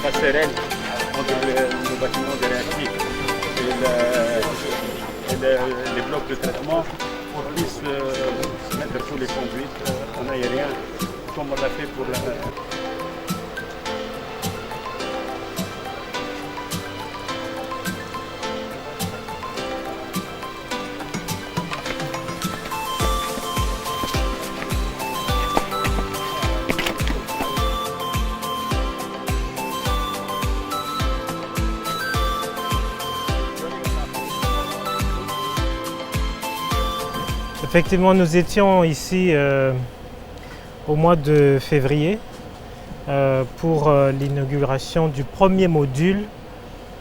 passerelle entre le bâtiment de réactifs et les blocs de traitement pour qu'ils puissent mettre tous les conduites en aérien comme on l'a fait pour la mer. Effectivement, nous étions ici au mois de février pour l'inauguration du premier module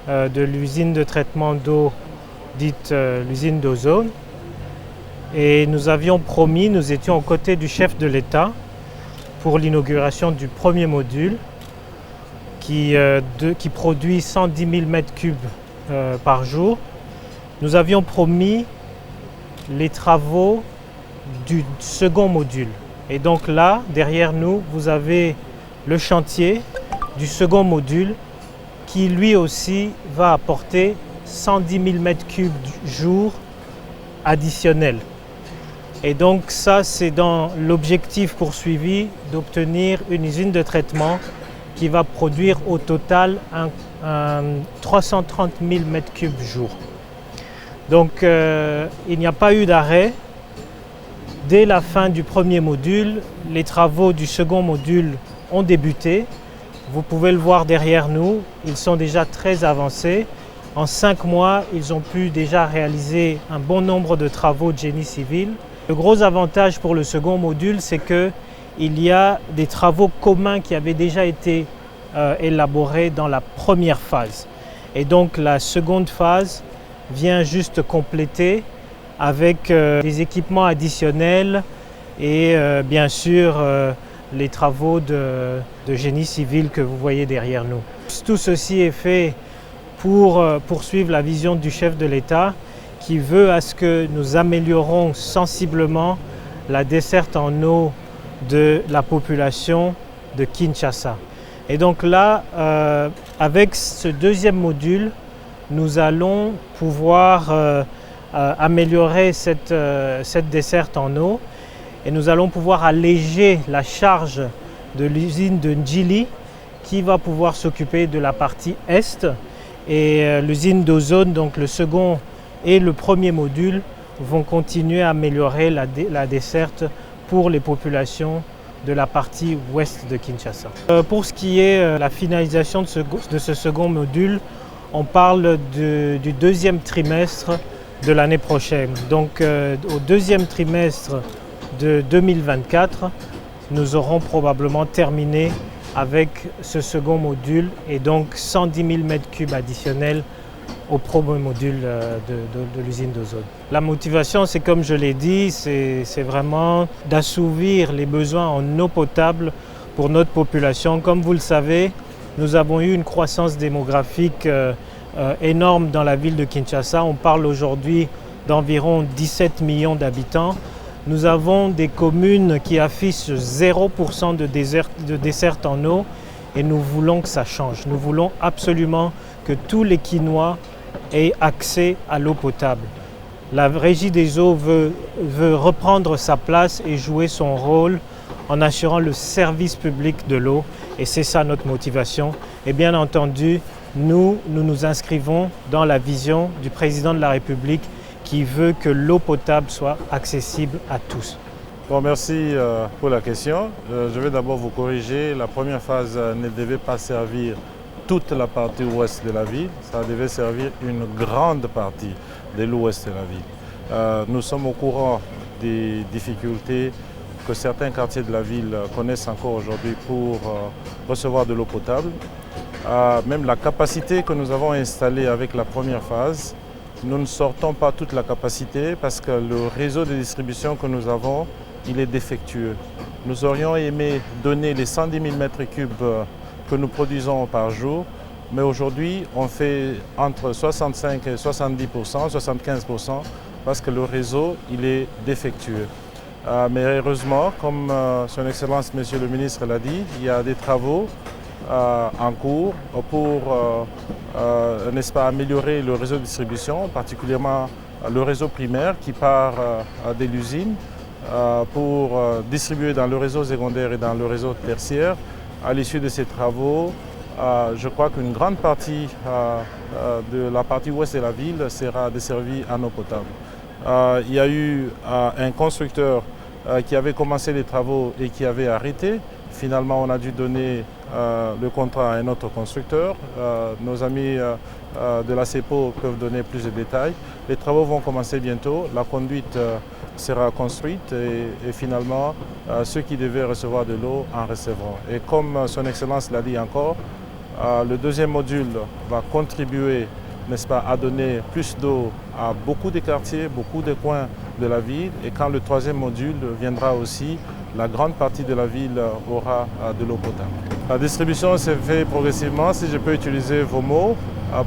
de l'usine de traitement d'eau dite l'usine d'Ozone. Et nous avions promis, nous étions aux côtés du chef de l'État pour l'inauguration du premier module qui produit 110 000 m3 par jour. Nous avions promis les travaux du second module. Et donc là, derrière nous, vous avez le chantier du second module qui lui aussi va apporter 110 000 m3 jour additionnels. Et donc ça, c'est dans l'objectif poursuivi d'obtenir une usine de traitement qui va produire au total 330 000 m3 jour. Donc il n'y a pas eu d'arrêt. Dès la fin du premier module, les travaux du second module ont débuté. Vous pouvez le voir derrière nous, ils sont déjà très avancés. En 5 mois, ils ont pu déjà réaliser un bon nombre de travaux de génie civil. Le gros avantage pour le second module, c'est qu'il y a des travaux communs qui avaient déjà été élaborés dans la première phase. Et donc la seconde phase vient juste compléter avec des équipements additionnels et bien sûr les travaux de génie civil que vous voyez derrière nous. Tout ceci est fait pour poursuivre la vision du chef de l'État qui veut à ce que nous améliorons sensiblement la desserte en eau de la population de Kinshasa. Et donc là, avec ce deuxième module, nous allons pouvoir améliorer cette desserte en eau et nous allons pouvoir alléger la charge de l'usine de Njili qui va pouvoir s'occuper de la partie est et l'usine d'Ozone, donc le second et le premier module, vont continuer à améliorer la desserte pour les populations de la partie ouest de Kinshasa. Pour ce qui est la finalisation de ce second module, on parle du deuxième trimestre de l'année prochaine. Donc au deuxième trimestre de 2024, nous aurons probablement terminé avec ce second module et donc 110 000 m3 additionnels au premier module de l'usine d'Ozone. La motivation, c'est comme je l'ai dit, c'est vraiment d'assouvir les besoins en eau potable pour notre population. Comme vous le savez, nous avons eu une croissance démographique énorme dans la ville de Kinshasa. On parle aujourd'hui d'environ 17 millions d'habitants. Nous avons des communes qui affichent 0% de desserte en eau et nous voulons que ça change. Nous voulons absolument que tous les Kinois aient accès à l'eau potable. La Régie des eaux veut reprendre sa place et jouer son rôle en assurant le service public de l'eau et c'est ça notre motivation. Et bien entendu, nous nous inscrivons dans la vision du président de la République qui veut que l'eau potable soit accessible à tous. Bon, merci pour la question. Je vais d'abord vous corriger. La première phase ne devait pas servir toute la partie ouest de la ville. Ça devait servir une grande partie de l'ouest de la ville. Nous sommes au courant des difficultés que certains quartiers de la ville connaissent encore aujourd'hui pour recevoir de l'eau potable. Même la capacité que nous avons installée avec la première phase, nous ne sortons pas toute la capacité parce que le réseau de distribution que nous avons, il est défectueux. Nous aurions aimé donner les 110 000 m3 que nous produisons par jour, mais aujourd'hui on fait entre 65 et 70%, 75% parce que le réseau il est défectueux. Mais heureusement, comme Son Excellence Monsieur le Ministre l'a dit, il y a des travaux en cours pour n'est-ce pas, améliorer le réseau de distribution, particulièrement le réseau primaire qui part de l'usine pour distribuer dans le réseau secondaire et dans le réseau tertiaire. À l'issue de ces travaux, je crois qu'une grande partie de la partie ouest de la ville sera desservie en eau potable. Il y a eu un constructeur qui avait commencé les travaux et qui avait arrêté. Finalement, on a dû donner le contrat à un autre constructeur. Nos amis de la CEPO peuvent donner plus de détails. Les travaux vont commencer bientôt. La conduite sera construite et finalement, ceux qui devaient recevoir de l'eau en recevront. Et comme Son Excellence l'a dit encore, le deuxième module va contribuer, n'est-ce pas, à donner plus d'eau à beaucoup de quartiers, beaucoup de coins de la ville. Et quand le troisième module viendra aussi, la grande partie de la ville aura de l'eau potable. La distribution s'est faite progressivement, si je peux utiliser vos mots,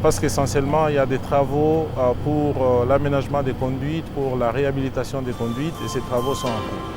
parce qu'essentiellement il y a des travaux pour l'aménagement des conduites, pour la réhabilitation des conduites et ces travaux sont en cours.